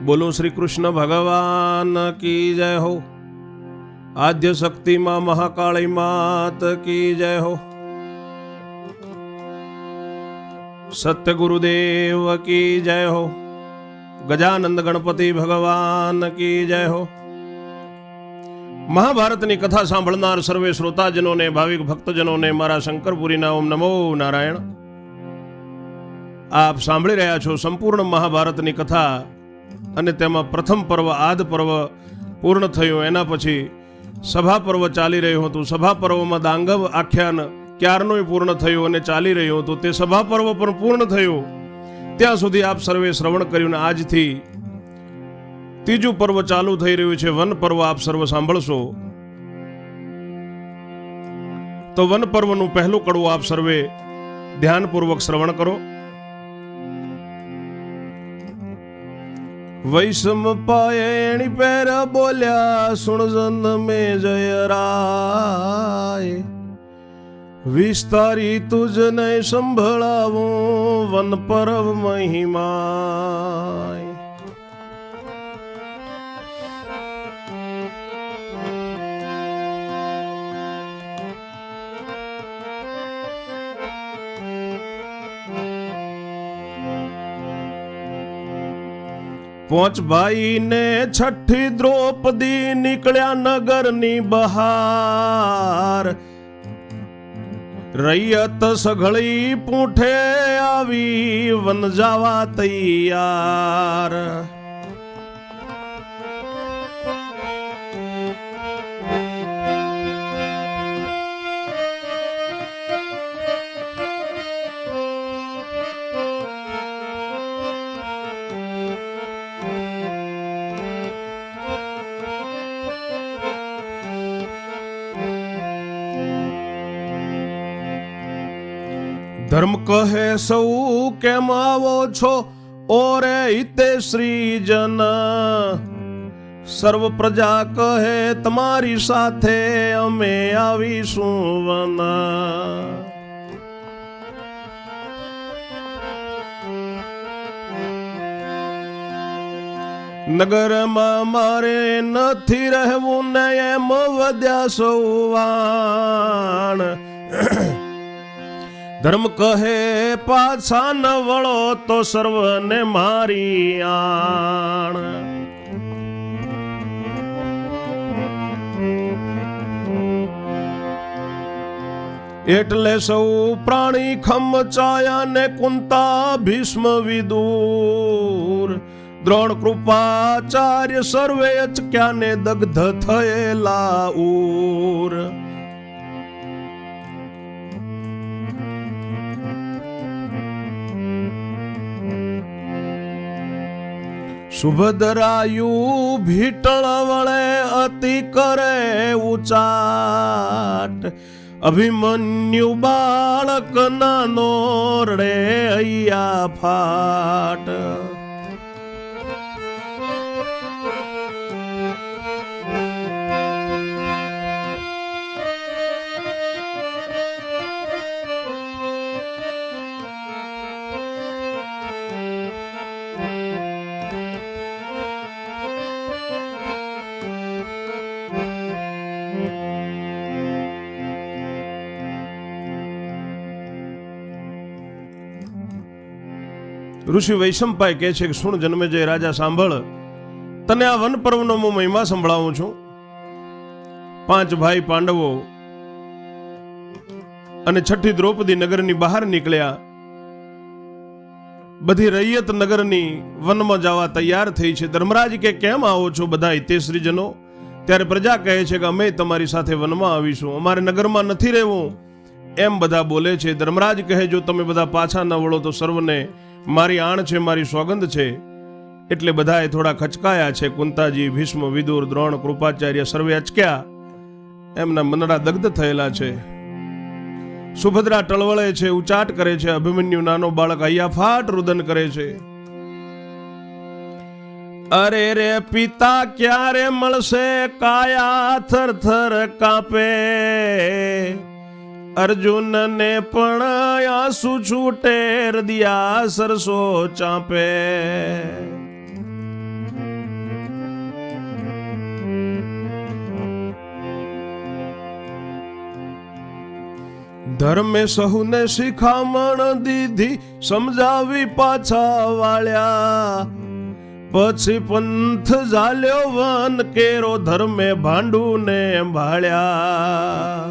बोलो श्री कृष्ण भगवान की जय हो। आद्य शक्ति मां महाकाली मात की जय हो। सत्य गुरुदेव की जय हो। गजानंद गणपति भगवान की जय हो। મહાભારતની કથા સાંભળનાર સર્વે શ્રોતાજનોને, ભાવિક ભક્તજનોને મારા શંકરપુરીના ઓમ નમો નારાયણ. આપ સાંભળી રહ્યા છો સંપૂર્ણ મહાભારતની કથા અને તેમાં પ્રથમ પર્વ આદ પર્વ પૂર્ણ થયું. એના પછી સભા પર્વ ચાલી રહ્યું હતું. સભા પર્વમાં દાંગવ આખ્યાન ક્યારનું પૂર્ણ થયું અને ચાલી રહ્યું હતું. તે સભા પર્વ પણ પૂર્ણ થયું ત્યાં સુધી આપ સર્વે શ્રવણ કર્યું. આજથી ત્રીજું પર્વ ચાલુ થઈ રહ્યું છે, વન પર્વ. આપ સર્વ સાંભળશો તો વન પર્વનું પહેલું કડવું આપ સર્વે ધ્યાનપૂર્વક શ્રવણ કરો. વૈષમ પાયણી પેર બોલ્યા સુણ જન મે જય રાય, વિસ્તારી તુજને સંભળાવું વન પર્વ મહિમાય. પોંચ ભાઈ ને છઠ્ઠી દ્રૌપદી નીકળ્યા નગરની બહાર, રૈયત સઘળી પૂંઠે આવી વન જાવા તૈયાર. ધર્મ કહે સૌ કેમ આવો છો ઓરે હિતે શ્રીજન, સર્વ પ્રજા કહે તમારી સાથે અમે આવીશું વન. નગરમાં મારે નથી રહેવું ને એમ વધ્યા સૌ વાણ, ધર્મ કહે પાછા ન વળો તો સર્વને મારી આણ. એટલે સૌ પ્રાણી ખમચાયા ને કુંતા ભીષ્મ વિદુર, દ્રોણ કૃપાચાર્ય સર્વે અચક્યા ને દગ્ધ થયેલા ઉર. સુભદ્રાયુ ભીટળ વળે અતિ કરે ઉચાટ, અભિમન્યુ બાળક નાનો રડે હૈયા ફાટ. ઋષિ વૈશંપાય કહે છે કે સુણ જન્મેજય રાજા સાંભળ, તને આ વન પર્વનો હું મહિમા સંભળાવું છું. 5 ભાઈ પાંડવો અને છઠ્ઠી દ્રૌપદી નગરની બહાર નીકળ્યા. બધી રૈયત નગરની વનમાં જવા તૈયાર થઈ છે. ધર્મરાજ કે કેમ આવો છો બધા હિતેશ્રીજનો? ત્યારે પ્રજા કહે છે કે અમે તમારી સાથે વનમાં આવીશું, અમારે નગરમાં નથી રહેવું એમ બધા બોલે છે. ધર્મરાજ કહે જો તમે બધા પાછા ન વળો તો સર્વને મારી આણ છે, મારી સોગંદ છે. એટલે બધાએ થોડા ખચકાયા છે. કુંતાજી, ભીષ્મ, વિદુર, દ્રોણ, કૃપાચાર્ય સર્વે અચક્યા, એમના મનડા દગ્ધ થયેલા છે. સુભદ્રા ટળવળે છે, ઉચાટ કરે છે. અભિમન્યુ નાનો બાળક હૈયાફાટ રુદન કરે છે. અરે રે પિતા ક્યારે મળશે, કાયા થર થર કાપે. અર્જુન ને પણ આંસુ છૂટે, હૃદયા સરસો ચાંપે. ધર્મે સહુને શિખામણ દીધી, સમજાવી પાછા વાળ્યા. પછી પંથ ઝાલ્યો વન કેરો, ધર્મે ભાંડું ને ભાળ્યા.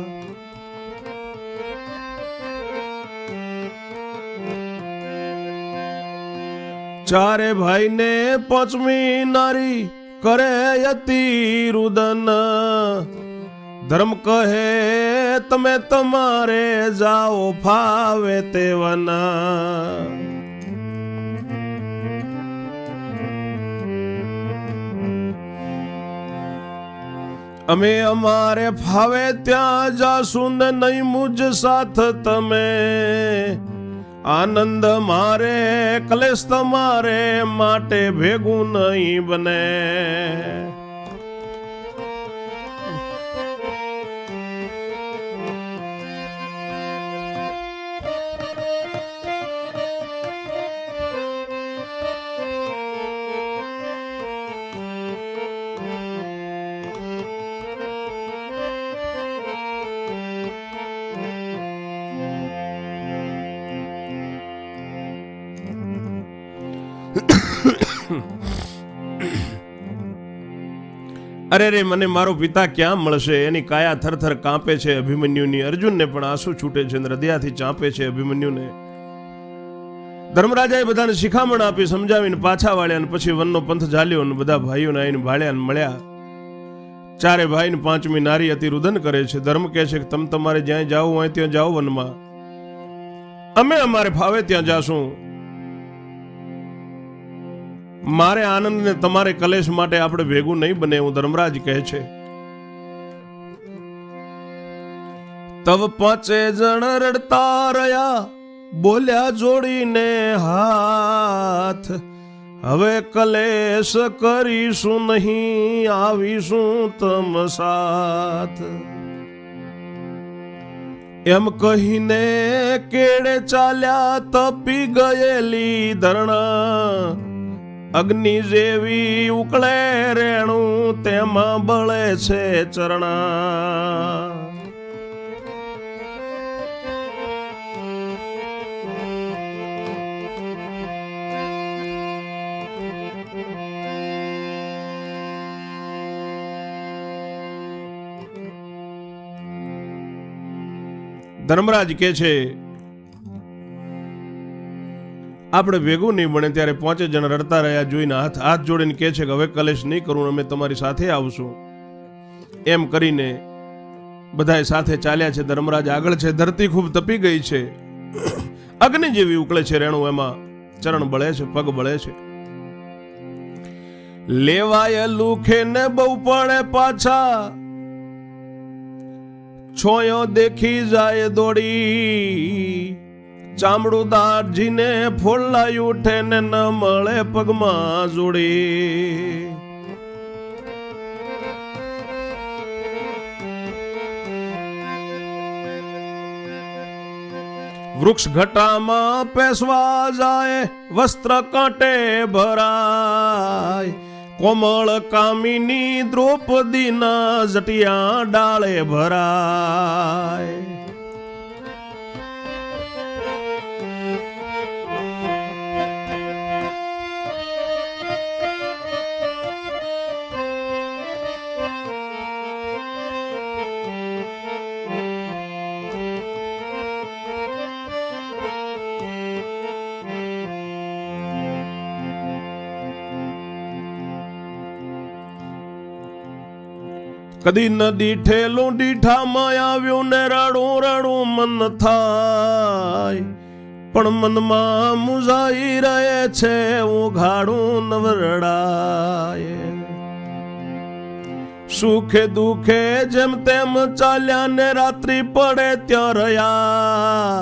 ચારે ભાઈ ને પાંચમી નારી, કરે અતિ રુદન. ધર્મ કહે તમે તમારે જાઓ, ફાવે તેવન. અમે અમારે ફાવે ત્યાં જાશું ને નહીં મુજ સાથ તમે. આનંદ મારે કલેશ તમારે, માટે ભેગું નહીં બને. અરે રે મને મારો પિતા ક્યાં મળશે, એની કાયા થરથર કાંપે છે અભિમન્યુની. અર્જુનને પણ આંસુ છૂટે છે, હૃદયથી ચાંપે છે અભિમન્યુને. ધર્મરાજાએ બધાને શિખામણ આપી, સમજાવીને પાછા વાળ્યા, અને પછી વનનો પંથ ઝાલ્યો અને બધા ભાઈઓને આવીને ભાળ્યા અને મળ્યા. ચારે ભાઈને પાંચમી નારી અતિ રુદન કરે છે. ધર્મ કહે છે કે તમે તમારે જ્યાં જાઓ હોય ત્યાં જાઓ વનમાં, અમે અમારે ફાવે ત્યાં જાશું. મારે આનંદ ને તમારે કલેશ માટે આપણે ભેગું નહીં બને એવું ધર્મરાજ કહે છે. તવ પાંચે જણ રડતા રહ્યા, બોલ્યા જોડીને હાથ. હવે કલેશ કરીશું નહીં, આવીશું તમ સાથ. એમ કહીને કેડે ચાલ્યા, તપી ગયેલી ધરણા. અગ્નિ જેવી ઉકળે રેણું, તેમાં બળે છે ચરણા. ધર્મરાજ કે છે આપણે ભેગું નહીં બને. ત્યારે પાંચે જણ રડતા રહ્યા જોઈને હાથ જોડીને કહે છે કે હવે કલેશ નહીં કરું, અમે તમારી સાથે આવશું. એમ કરીને બધાએ સાથે ચાલ્યા છે. ધર્મરાજ આગળ છે. ધરતી ખૂબ તપી ગઈ છે, અગ્નિ જેવી ઉકળે છે રેણું, એમાં ચરણ બળે છે, પગ બળે છે. લેવાય લુખે ને બહુ પડે પાછા, છોયો દેખી જાય દોડી. ચામડું દારજીને ફોલાઈ ઉઠે ને ન મળે પગમાં જોડી. વૃક્ષ ઘટામાં પેસવા જાય, વસ્ત્ર કાંટે ભરાય. કોમળ કામિની દ્રૌપદીના જટિયા ડાળે ભરાય. કદી નદી ઠેલું દીઠામાં આવ્યું ને રડું રડું મન થાય. પણ મનમાં મુંઝાઈ રહે છે, ઉઘાડું નવરડાય. સુખે દુખે જેમ તેમ ચાલ્યા ને રાત્રિ પડે ત્યાં રહ્યા.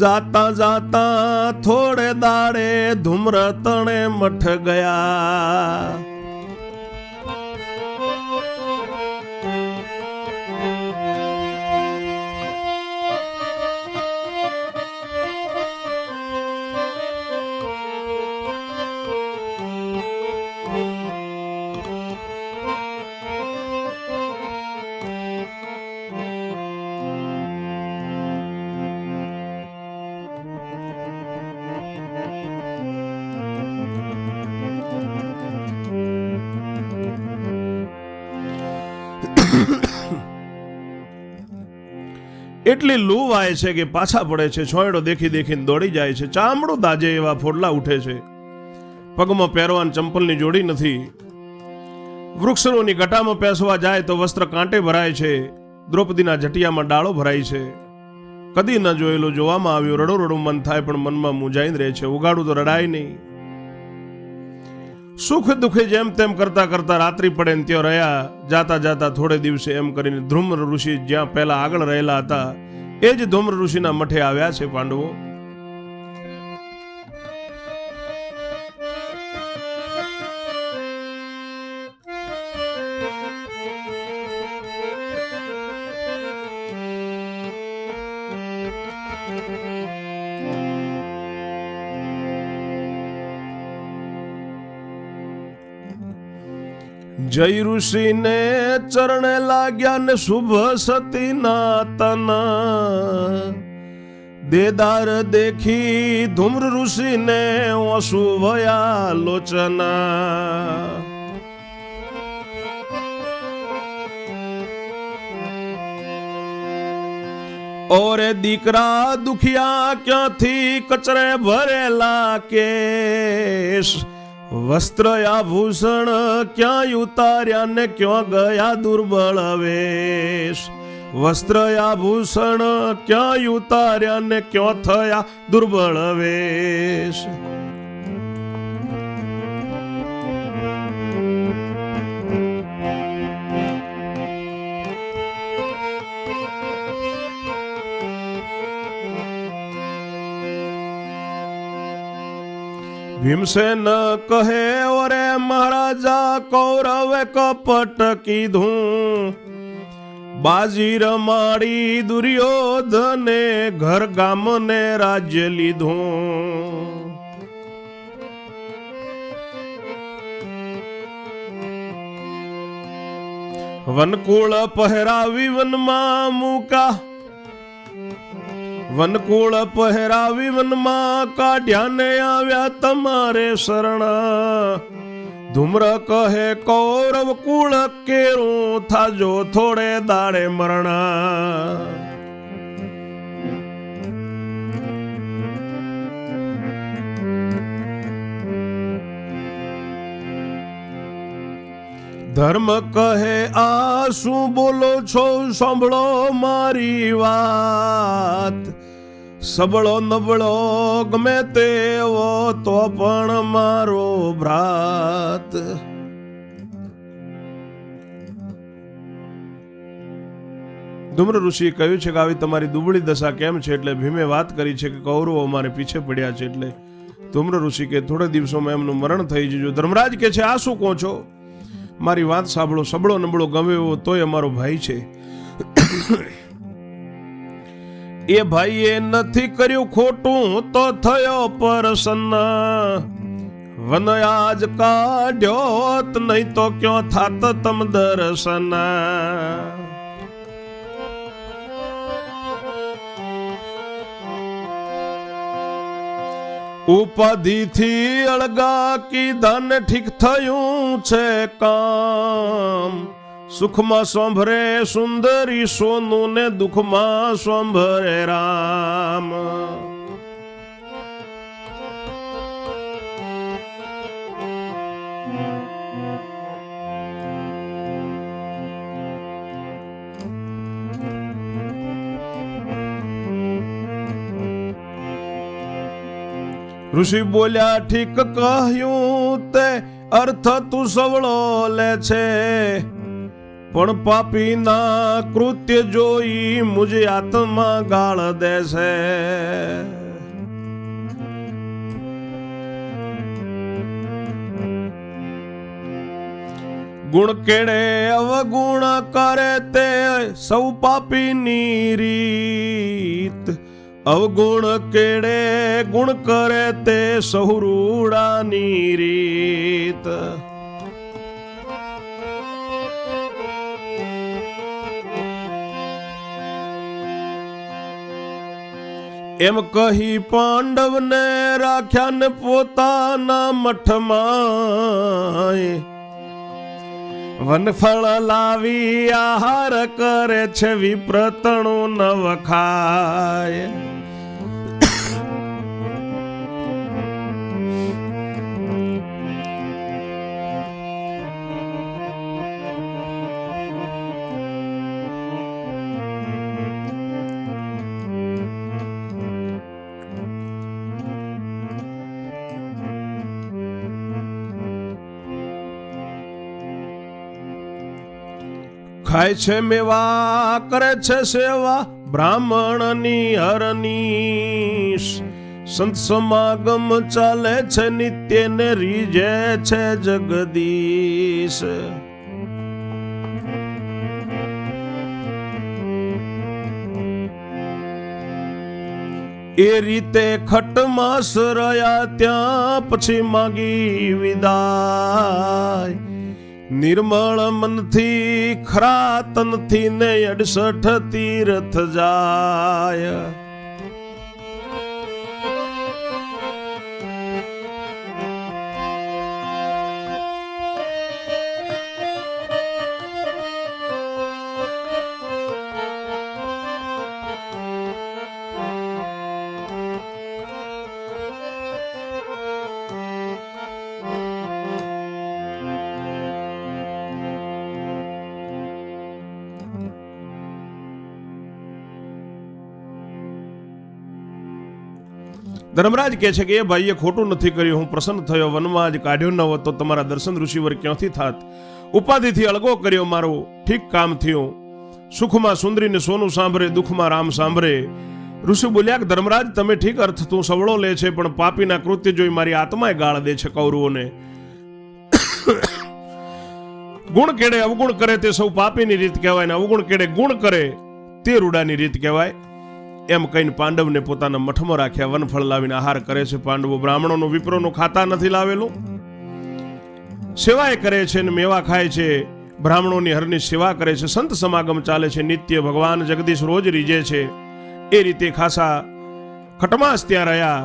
જાતા જાતા થોડે દાડે ધૂમ્ર તણે મઠ ગયા. એટલી લૂ વાય છે કે પાછા પડે છે, છોયડો દેખી દેખીને દોડી જાય છે, ચામડું દાજે એવા ફોડલા ઉઠે છે, પગમાં પહેરવાન ચંપલની જોડી નથી, વૃક્ષોની ગટામાં પેસવા જાય તો વસ્ત્ર કાંટે ભરાય છે, દ્રૌપદીના જટિયામાં ડાળો ભરાય છે, કદી ન જોયેલું જોવામાં આવ્યું, રડો રડું મન થાય પણ મનમાં મૂંઝાઈને રહે છે, ઉગાડું તો રડાય નહીં. સુખ દુઃખે જેમ તેમ કરતા કરતા રાત્રિ પડે ને ત્યાં રહ્યા, જાતા જાતા થોડે દિવસે એમ કરીને ધ્રુમ્ર ઋષિ જ્યાં પહેલા આગળ રહેલા હતા એ જ ધૂમ્ર ઋષિના મઠે આવ્યા છે પાંડવો. જય ઋષિને ચરણે લાગ્યા ને શુભ સતીના તન, દેદાર દેખી ધૂમ્ર ઋષિને ઓસુ ભયા લોચના. ઓરે દીકરા દુખિયા ક્યાંથી કચરે ભરેલા કેશ, વસ્ત્ર આભૂષણ ક્યાં ઉતાર્યા ને ક્યાં ગયા દુર્બળ વેશ, વસ્ત્ર આભૂષણ ક્યાં ઉતાર્યા ને ક્યાં થયા દુર્બળ વેશ. ભીમસેન કહે ઓરે મહારાજા કૌરવે કપટ કીધું, બાજી રમાડી દુર્યોધને ઘર ગામને રાજ્ય લીધું. વનકુળ પહેરાવી વનમાં મૂકા, વનકુળ પહેરાવી વનમાં કાઢ્યા ને આવ્યા તમારે શરણ. ધૂમ્ર કહે કૌરવ કુળ કેરું થાજો થોડે દાડે મરણ. ધર્મ કહે આ શું બોલો છો, સાંભળો મારી વાત, સબળો નબળો ગમે તેવો તો પણ મારો ભ્રાત. ધૂમ્ર ઋષિએ કહ્યું છે કે આવી તમારી દુબળી દશા કેમ છે, એટલે ભીમે વાત કરી છે કે કૌરવો અમારે પીછે પડ્યા છે. એટલે ધૂમ્ર ઋષિ કે થોડા દિવસોમાં એમનું મરણ થઈ જજો. ધર્મરાજ કે છે આ શું કહો છો, મારી વાત સાંભળો, સબળો નબળો ગમે એવો તોય અમારો ભાઈ છે. એ ભાઈએ નથી કર્યું ખોટું તો થયો પ્રસન્ન, વન આજ કાઢ્યોત નહીં તો ક્યાં થાત તમ દર્શન. ઉપાધિથી અળગા કીધા ને ઠીક થયું છે કામ, સુખમાં સાંભળે સુંદરી સોનું ને દુઃખમાં સાંભળે રામ. ઋષિ બોલ્યા ઠીક કહ્યું તે, અર્થ તું સવળો લે છે, પણ પાપીના કૃત્ય જોઈ મુજે આત્મા ગાળ દે છે. ગુણ કેડે અવગુણ કરે તે સૌ પાપીની રીત, અવગુણ કેડે ગુણ કરે તે સહુ રૂડાની રીત. એમ કહી પાંડવને રાખ્યા ને પોતાના મઠમાં, વનફળ લાવી આહાર કરે છે, વિપ્રતણું નવ ખાય. ખાય છે મેવા, કરે છે સેવા, બ્રાહ્મણની હરની. સંત સમાગમ ચાલે છે નિત્ય ને, રીજે છે જગદીશ. એ રીતે ખટમાસ રહ્યા ત્યાં, પછી માગી વિદાય. નિર્મળ મનથી ખરા તનથી ને 68 તીર્થ જાય. ધર્મરાજ કહે છે કે એ ભાઈએ ખોટું નથી કર્યું, હું પ્રસન્ન થયો. વનમાં જ કાઢ્યો ન હોત તો તમારા દર્શન ઋષિવર ક્યાંથી થાત. ઉપાધિથી અળગો કર્યો મારો, ઠીક કામ થયું. સુખમાં સુંદરીને સોનું સાંભળે, દુઃખમાં રામ સાંભળે. ઋષિ બોલ્યા કે ધર્મરાજ તમે ઠીક અર્થ તું સવળો લે છે, પણ પાપીના કૃત્ય જોઈ મારી આત્માએ ગાળ દે છે કૌરવોને. ગુણ કેડે અવગુણ કરે તે સૌ પાપીની રીત કહેવાય, ને અવગુણ કેડે ગુણ કરે તે રૂડાની રીત કહેવાય. એમ કહીને પાંડવને પોતાના મઠમાં રાખ્યા. વનફળ લાવીને આહાર કરે છે પાંડવો. બ્રાહ્મણોનું વિપ્રોનું ખાતા નથી લાવેલું. સેવાય કરે છે ને મેવા ખાય છે. બ્રાહ્મણોની હરની સેવા કરે છે. સંત સમાગમ ચાલે છે નિત્ય. ભગવાન જગદીશ રોજ રીજે છે. એ રીતે ખાસા ખટમાસ ત્યાં રહ્યા.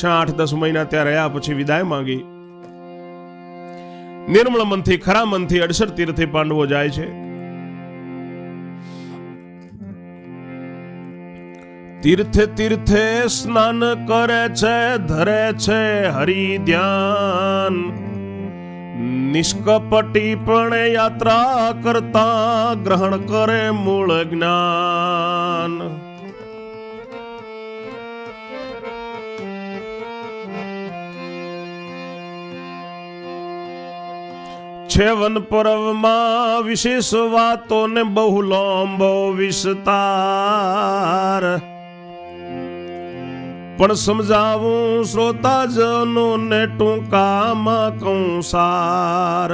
6-8-10 મહિના ત્યાં રહ્યા. પછી વિદાય માંગી. નિર્મળ મનથી ખરા મનથી 68 તીર્થે પાંડવો જાય છે. તીર્થે તીર્થે સ્નાન કરે છે, ધરે છે હરિ ધ્યાન. નિષ્કપટીપણે યાત્રા કરતા ગ્રહણ કરે મૂળ જ્ઞાન. છે વન પર્વમાં વિશેષ વાતો ને બહુ લાંબો વિસ્તાર. પણ સમજાવું શ્રોતાજનો ને ટૂંકામાં કંસાર.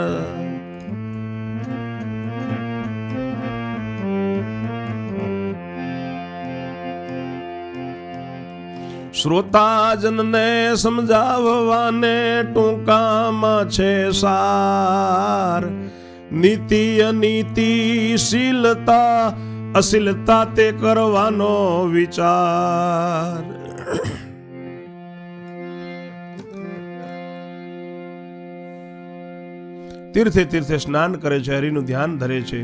શ્રોતાજનને સમજાવવાને ટૂંકામાં છે સાર. નીતિ અનીતિ શીલતા અશીલતા તે કરવાનો વિચાર. તીર્થે તીર્થે સ્નાન કરે છે, હરિનું ધ્યાન ધરે છે,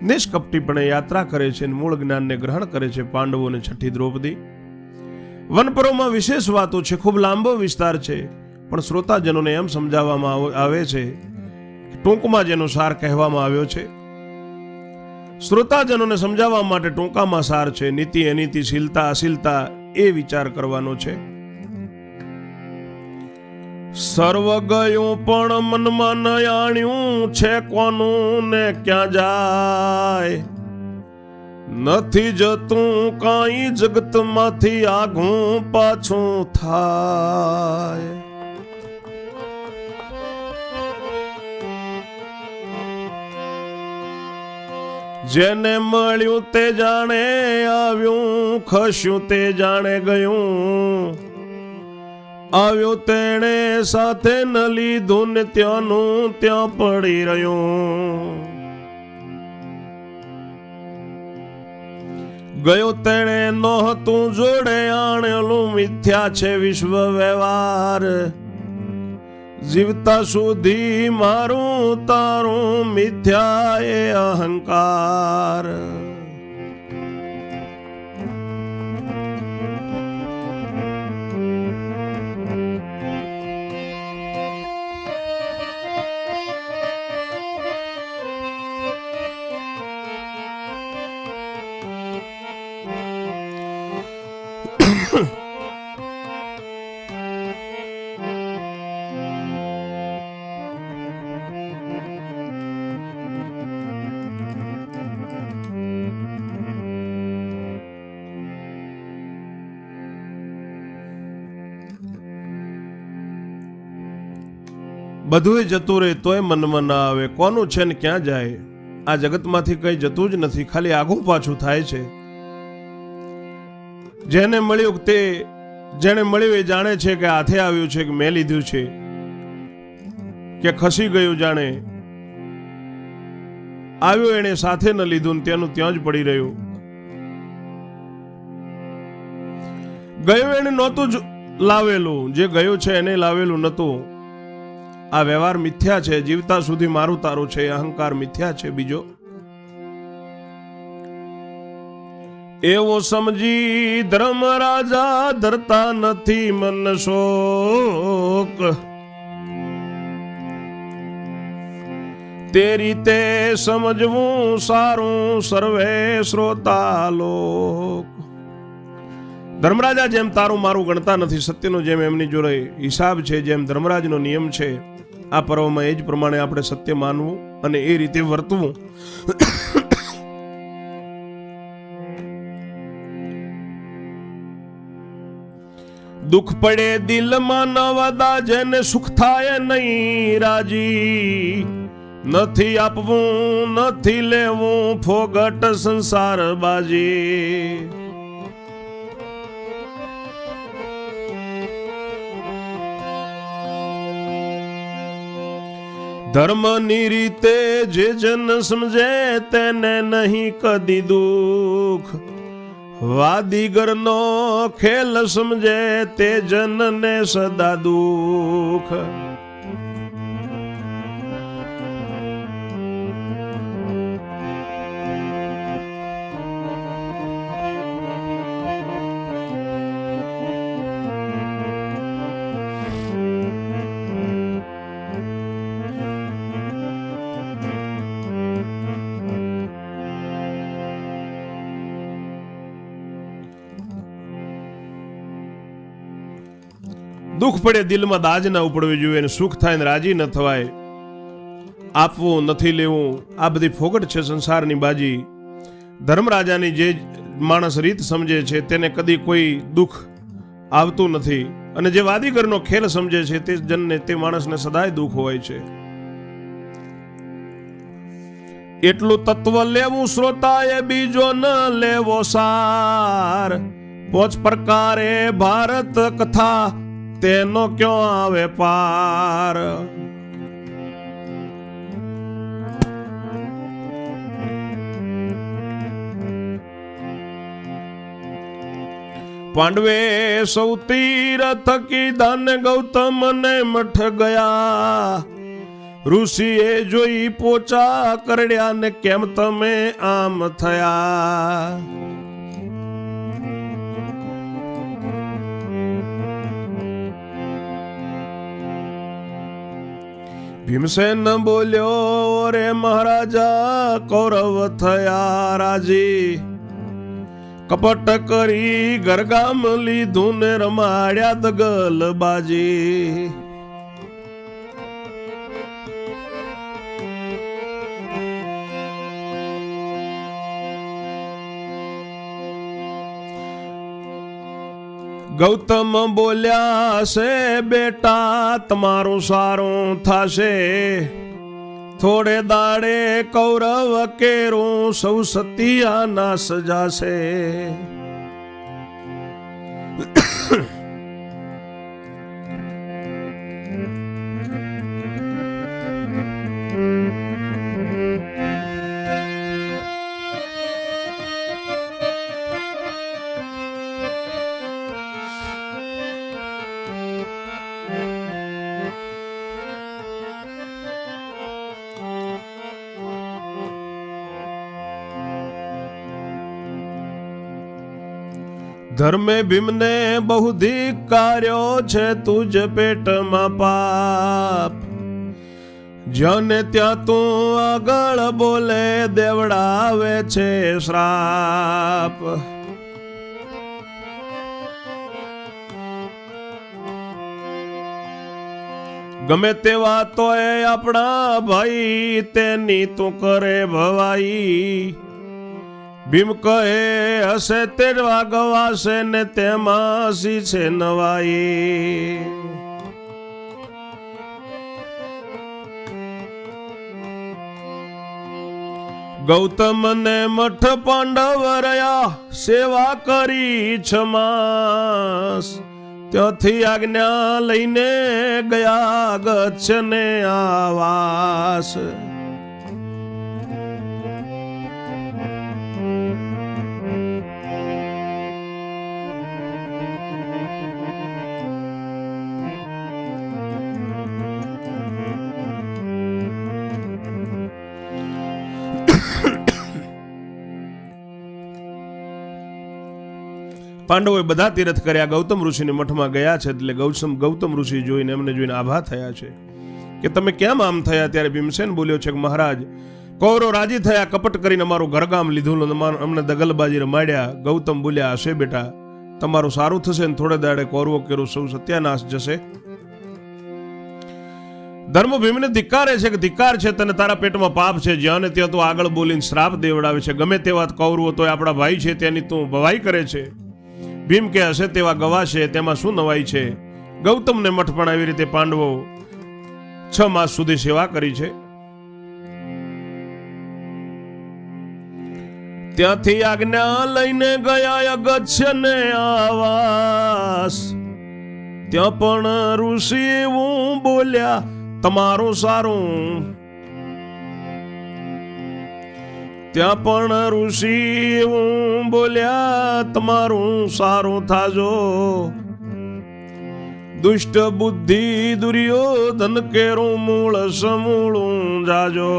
નિષ્કપટીપણે યાત્રા કરે છે, મૂળ જ્ઞાનને ગ્રહણ કરે છે. પાંડવોને છઠ્ઠી દ્રૌપદી. વનપર્વમાં વિશેષ વાતો છે, ખૂબ લાંબો વિસ્તાર છે, પણ શ્રોતાજનોને એમ સમજાવવામાં આવે છે ટૂંકમાં જેનો સાર કહેવામાં આવ્યો છે. શ્રોતાજનોને સમજાવવા માટે ટૂંકામાં સાર છે. નીતિ અનીતિ શીલતા અશીલતા એ વિચાર કરવાનો છે. સર્વ ગયું પણ મનમાં ન આણ્યું છે, કોનું ને ક્યાં જાય. નથી જતું કાંઈ જગતમાંથી આઘું પાછું થાય. જેને મળ્યું તે જાણે આવ્યું, ખસ્યું તે જાણે ગયું. આવ્યો તેણે સાથે ન લીધું ને ત્યાંનું ત્યાં પડી રહ્યું. ગયો તેણે નહોતું જોડે આણેલું, મિથ્યા છે વિશ્વ વ્યવહાર. જીવતા સુધી મારું તારું મિથ્યા એ અહંકાર. બધું જતું રહે તોય મનમાં ના આવે, કોનું છે ને ક્યાં જાય. આ જગતમાંથી કઈ જતું જ નથી, ખાલી આગું પાછું થાય છે. જેને મળ્યું એ જાણે છે કે હાથે આવ્યું છે કે મેં લીધું છે કે ખસી ગયું, જાણે આવ્યું એને સાથે ન લીધું ને તેનું ત્યાં જ પડી રહ્યું. ગયું એને નહોતું જ લાવેલું, જે ગયું છે એને લાવેલું નહોતું. આ વ્યવહાર મિથ્યા છે, જીવતા સુધી મારું તારું છે, અહંકાર મિથ્યા છે. બીજો એવો સમજી ધર્મ રાજા ધરતા નથી મન શોક, તે રીતે સમજવું સારું સર્વે શ્રોતા લોક. ધર્મરાજા જેમ તારું મારું ગણતા નથી, સત્યનો જેમ એમની જોડે હિસાબ છે, જેમ ધર્મરાજનો નિયમ છે, આ પર્વમાં એ જ પ્રમાણે આપણે સત્ય માનવું અને એ રીતે વર્તવું. દુઃખ પડે દિલમાં ન વદા, જેને સુખ થાય નહીં રાજી, નથી આપવું નથી લેવું ફોગટ સંસાર બાજી. ધર્મની રીતે જે જન સમજે તેને નહીં કદી દુઃખ, વાદીગરનો ખેલ સમજે તે જનને સદા દુઃખ. દુઃખ પડે દિલમાં દાજ ના ઉપડવી જોઈએ, સુખ થાય ને રાજી ન થવાય. આપવું નથી લેવું આ બધી ફોગટ છે સંસારની બાજી. ધર્મરાજાની જે માણસ રીત સમજે છે તેને કદી કોઈ દુઃખ આવતું નથી, અને જે વાદીગરનો ખેલ સમજે છે તે જનને તે માણસને સદાય દુઃખ હોય છે. એટલું તત્વ લેવું શ્રોતાએ બીજો ન લેવો સાર, પોચ પ્રકારે ભારત કથા તેનો ક્યો આવે પાર. પાંડવે સૌ તીરથ કીધા ને ગૌતમ ને મઠ ગયા, ઋષિએ જોઈ પોચા કરડ્યા ને કેમ તમે આમ થયા. ભીમસેન બોલ્યો રે મહારાજા કૌરવ થયા રાજી, કપટ કરી ઘરગામ લીધું ને રમાડ્યા દગલ બાજી. ગૌતમ બોલ્યા છે બેટા તમારું સારું થશે, થોડે દાડે કૌરવ કેરું સૌ સતિયા નાશ જાશે. ધર્મે ભીમને બહુ ધિક્કાર્યો છે તુજ પેટમાં પાપ. જ્યાં ને ત્યાં તું આગળ બોલે દેવડાવે છે શ્રાપ. ગમે તેવા તોય આપણા ભાઈ તેની તું કરે ભવાઈ. ભીમ કહે હશે તેવા ગવાશે ને તેમાં સી છે નવાઈ. ગૌતમ ને મઠ પાંડવ રહ્યા સેવા કરી છમાસ. ત્યાંથી આજ્ઞા લઈને ગયા ગચ્છ ને આવાસ. પાંડવોએ બધા તીર્થ કર્યા, ગૌતમ ઋષિની મઠમાં ગયા છે. એટલે ગૌતમ ઋષિ જોઈને એમને જોઈને આભા થયા છે કે તમે કેમ આમ થયા. ત્યારે ભીમસેન બોલ્યો છે કે મહારાજ, કૌરવ રાજી થયા, કપટ કરીને અમારું ઘરગામ લીધું, અમને દગલબાજી રમાડ્યા. ગૌતમ બોલ્યા હશે બેટા, તમારું સારું થશે ને થોડે દાડે કૌરવો કેરો સૌ સત્યાનાશ જશે. ધર્મ ભીમને ધિક્કારે છે કે ધિક્કાર છે, તને તારા પેટમાં પાપ છે. જ્યાં ને ત્યાં તો આગળ બોલીને શ્રાપ દેવડાવે છે. ગમે તેવા કૌરવો તો આપણા ભાઈ છે તેની તું ભવાઈ કરે છે. ભીમ કે હશે તેવા ગવાશે, તેમાં શું નવાઈ છે. ગૌતમને મઠ પણ આવી રીતે પાંડવો 6 માસ સુધી સેવા કરી છે. ત્યાંથી આજ્ઞા લઈને ગયા અગત્ય ને આવાસ. ત્યાં પણ ઋષિ એવું બોલ્યા તમારું સારું. ત્યાં પણ ઋષિ એવું બોલ્યા તમારું સારું થાજો. દુષ્ટ બુદ્ધિ દુર્યોધન કેરું મૂળ સમૂળું જાજો.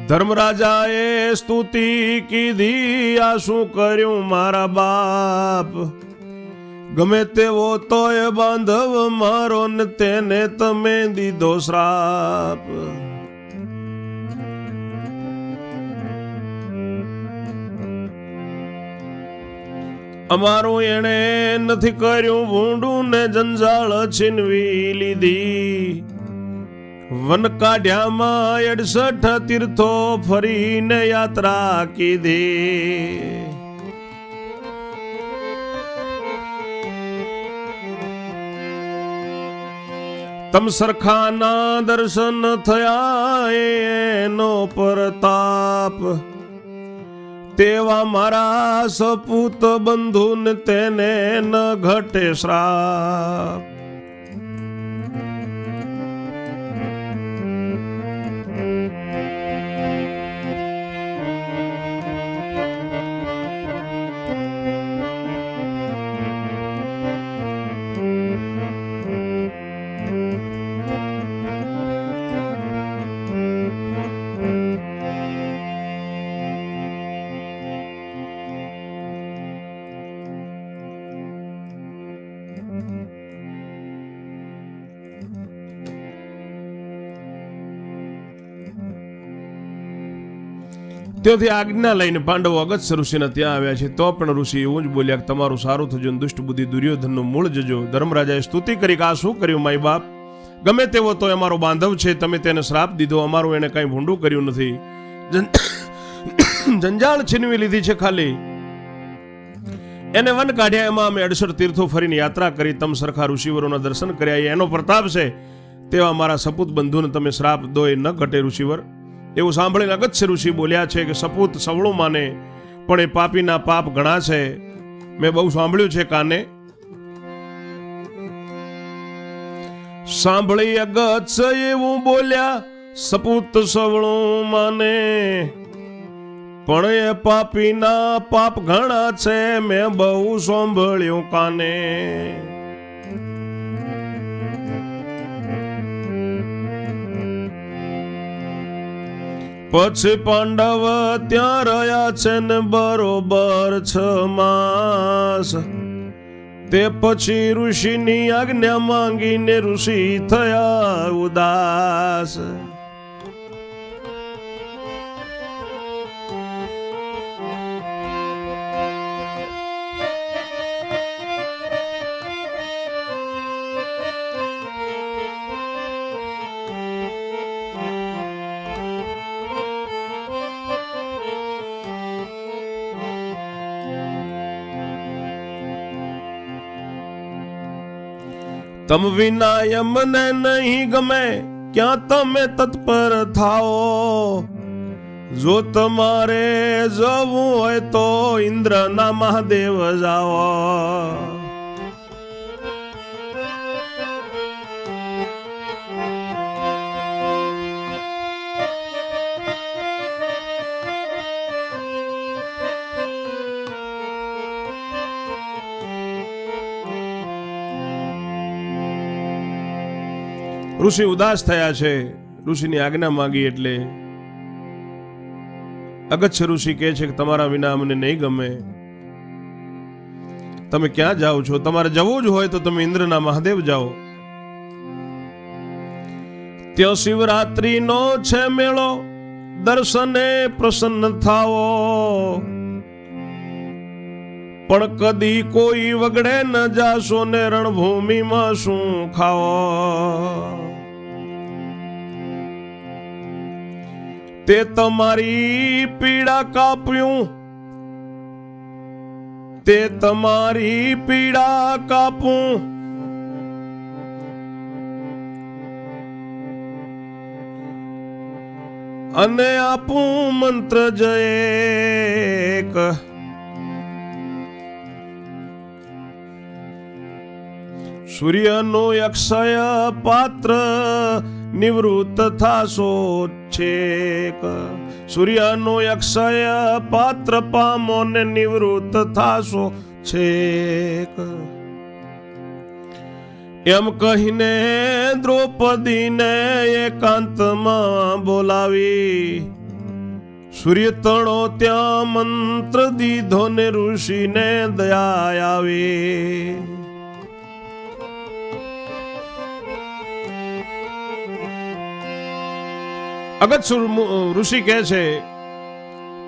ધર્મરાજાએ સ્તુતિ કીધી આ શું કર્યું મારા બાપ. ગમે તેવો તોય બાંધવ મારો ને તેને તમે દીધો શ્રાપ. અમારું એણે નથી કર્યું ભૂંડું ને જંજાળ છીનવી લીધી. વન કાઢ્યામાં 68 તીર્થો ફરીને યાત્રા કીધી. તમ સરખાના દર્શન થયા એનો પ્રતાપ. તેવા મારા સપૂત બંધુ ને તેને ન ઘટે શ્રાપ. ત્યાંથી આજ્ઞા લઈને પાંડવો અગત્ય ઋષિના ત્યાં આવ્યા છે. તો પણ ઋષિ એવું જ બોલ્યા કે તમારું સારું થજો, દુષ્ટ બુદ્ધિ દુર્યોધનનું મૂળ જજો. ધર્મરાજાએ સ્તુતિ કરી કે આ શું કર્યું માય બાપ. ગમે તેવો તો અમારો બાંધવ છે, તમે તેને શ્રાપ દીધો, અમારું એને કઈ ભૂંડું કર્યું નથી. જંજાળ છીનવી લીધી છે ખાલી. એને વન કાઢ્યા, એમાં અમે 68 તીર્થો ફરીને યાત્રા કરી. તમ સરખા ઋષિવરોના દર્શન કર્યા, એનો પ્રતાપ છે. તેવા મારા સપૂત બંધુને તમે શ્રાપ દો એ ન ઘટે ઋષિવર. એવું સાંભળીને અગત્ય ઋષિ બોલ્યા છે કે સપૂત સવળું માને પણ એ પાપીના પાપ ઘણા છે. મેં બહુ સાંભળ્યું છે કાને. સાંભળી અગત્ય એવું બોલ્યા સપૂત સવળું માને પણ એ પાપીના પાપ ઘણા છે. મેં બહુ સાંભળ્યું કાને. પછી પાંડવ ત્યાં રહ્યા છે ને બરોબર 6 માસ. તે પછી ઋષિની આજ્ઞા માંગીને ઋષિ થયા ઉદાસ. તમ વિના યમને નહીં ગમે, ક્યાં તમે તત્પર થાઓ. જો તમારે જવું હોય તો ઇન્દ્રના મહાદેવ જાઓ. ઋષિ ઉદાસ થયા છે. ઋષિની આજ્ઞા માંગી એટલે અગત્ય ઋષિ કહે છે કે તમારા વિના અમને નહીં ગમે. તમે ક્યાં જાઓ છો? તમારે જવું જ હોય તો તમે ઇન્દ્રના મહાદેવ જાઓ. ત્યાં શિવરાત્રીનો છે મેળો, દર્શને પ્રસન્ન થાઓ. પણ કદી કોઈ વગડે ન જાશો ને રણભૂમિમાં શું ખાઓ. તે તમારી પીડા કાપ્યું, તે તમારી પીડા કાપું. અને આપું મંત્ર જય એક. સૂર્યનો અક્ષય પાત્ર નિવૃત્ત થાશો છેક. સૂર્યનો અક્ષય પાત્ર પામો ને નિવૃત્ત થાશો છેક. એમ કહીને દ્રૌપદીને એકાંતમાં બોલાવી. સૂર્ય તણો ત્યાં મંત્ર દીધો ને ઋષિને દયા આવી. અગત્ય ઋષિ કહે છે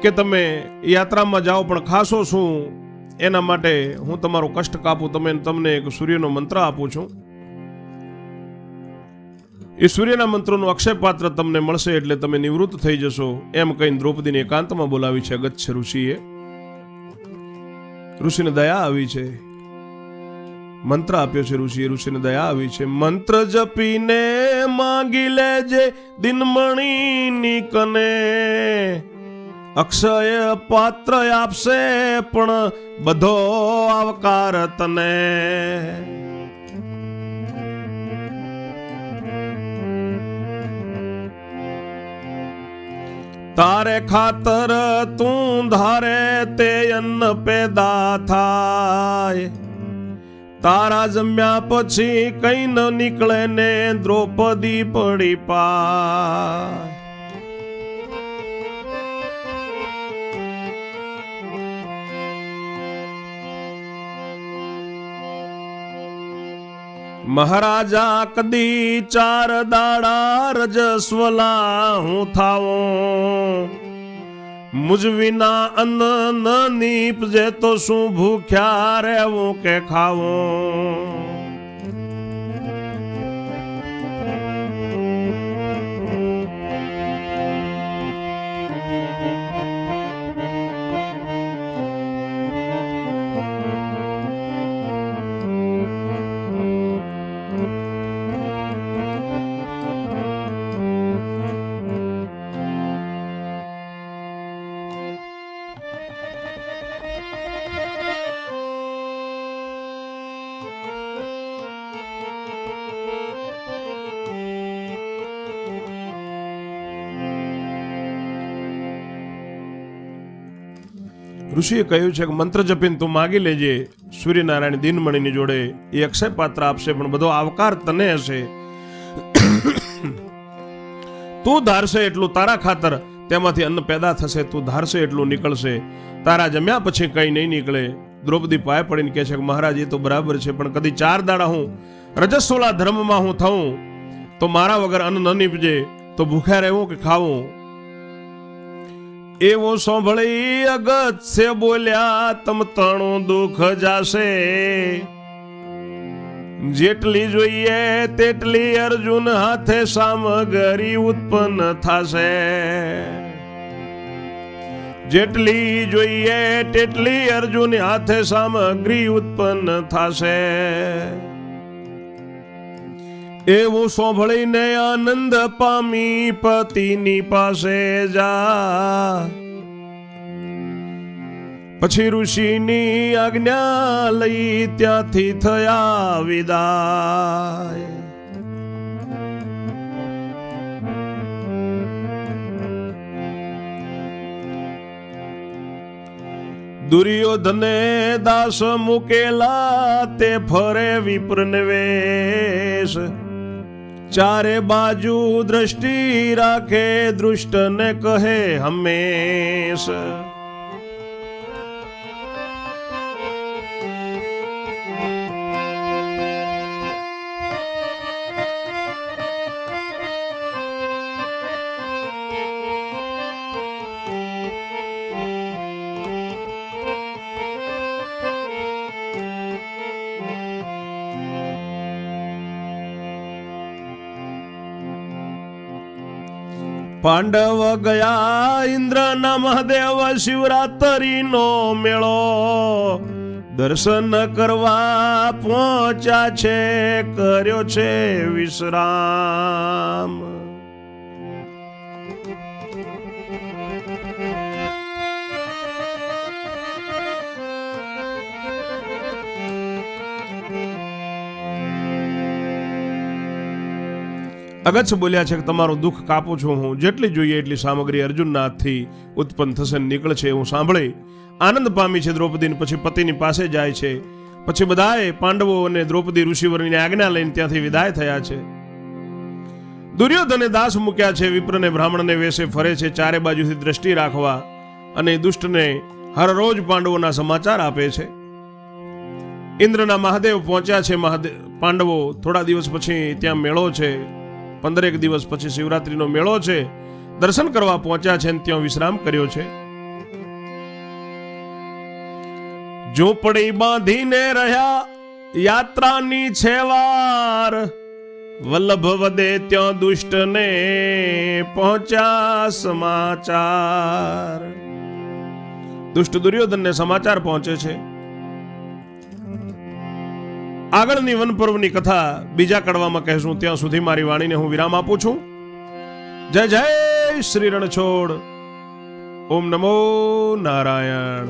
કે તમે યાત્રામાં જાઓ પણ ખાશો શું, એના માટે હું તમારો કષ્ટ કાપું. તમને એક સૂર્યનો મંત્ર આપું છું. એ સૂર્યના મંત્રનું અક્ષય પાત્ર તમને મળશે એટલે તમે નિવૃત્ત થઈ જશો. એમ કહીને દ્રૌપદીને એકાંતમાં બોલાવી છે અગત્ય ઋષિએ. ઋષિને દયા આવી છે, મંત્ર આપ્યો છે ઋષિએ. ઋષિને દયા આવી છે. મંત્ર જપીને માંગી લેજે દિનમણીની કને. અક્ષય પાત્ર આપશે પણ બધો આવકાર તને. તારે ખાતર તું ધારે તે અન્ન પેદા થાય. તારા જમ્યા પછી કઈ ન નીકળે ને દ્રૌપદી પડી પાય. મહારાજા કદી 4 દાડા રજસ્વલા હું થાવું. મુજ વિના અન્ન ન નીપજે તો શું ભૂખ્યા રહેવું કે ખાવું. ઋષિએ કહ્યું છે કે મંત્ર જપીને તું માગી લેજે સૂર્યનારાયણ દિનમણીની જોડે. એ અક્ષય પાત્ર આપશે પણ બધો આવકાર તને હશે. તું ધારશે એટલું તારા ખાતર તેમાંથી અન્ન પેદા થશે, તું ધારશે એટલું નીકળશે, તારા જમ્યા પછી કંઈ નહીં નીકળે. દ્રૌપદી પાય પડીને કહે છે કે મહારાજ એ તો બરાબર છે, પણ કદી 4 દાડા હું રજસ્વલા ધર્મમાં હું થઉં તો મારા વગર અન્ન ન નીપજે, તો ભૂખ્યા રહેવું કે ખાવું? એવું સાંભળી અગત્ય બોલ્યા, તમ તણું દુઃખ જાશે, જેટલી જોઈએ તેટલી અર્જુન હાથે સામગ્રી ઉત્પન્ન થશે. જેટલી જોઈએ તેટલી અર્જુન હાથે સામગ્રી ઉત્પન્ન થશે. એવું સાંભળીને આનંદ પામી પતિની પાસે જા, પછી ઋષિની આજ્ઞા લઈ ત્યાંથી થયા વિદાય. દુર્યોધને દાસ મૂકેલા તે ફરે વિપ્રને વેશ, ચારે બાજુ દ્રષ્ટિ રાખે દૃષ્ટને કહે હંમેશ. પાંડવ ગયા ઇન્દ્રના મહાદેવ શિવરાત્રિનો મેળો, દર્શન કરવા પહોંચ્યા છે, કર્યો છે વિશ્રામ. અગત્ય બોલ્યા છે કે તમારું દુઃખ કાપું છું હું, જેટલી જોઈએ એટલી સામગ્રી અર્જુનના હાથથી ઉત્પન્ન થશે, નીકળશે. એવું સાંભળી આનંદ પામી છે દ્રૌપદી. પછી પતિની પાસે જાય છે. પછી બધાએ પાંડવો અને દ્રૌપદી ઋષિવરની આજ્ઞા લઈને ત્યાંથી વિદાય થયા છે. દુર્યોધને દાસ મૂક્યા છે, વિપ્રને બ્રાહ્મણને વેશે ફરે છે, ચારે બાજુથી દ્રષ્ટિ રાખવા, અને દુષ્ટને હર રોજ પાંડવોના સમાચાર આપે છે. ઇન્દ્રના મહાદેવ પહોંચ્યા છે. પાંડવો થોડા દિવસ પછી ત્યાં મેળો છે, 15 દિવસ પછી શિવરાત્રીનો મેળો છે, દર્શન કરવા પહોંચ્યા છે, ત્યાં વિશ્રામ કર્યો છે. ઝૂંપડી બાંધીને રહ્યા યાત્રાની છે વાર, વલ્લભ વદે ત્યાં દુષ્ટને પહોંચ્યા સમાચાર. દુષ્ટ દુર્યોધનને સમાચાર પહોંચે છે. આગળની વન પર્વની કથા બીજા કડવામાં કહેશું. ત્યાં સુધી મારી વાણીને હું વિરામ આપું છું. જય જય શ્રી રણછોડ. ઓમ નમો નારાયણ.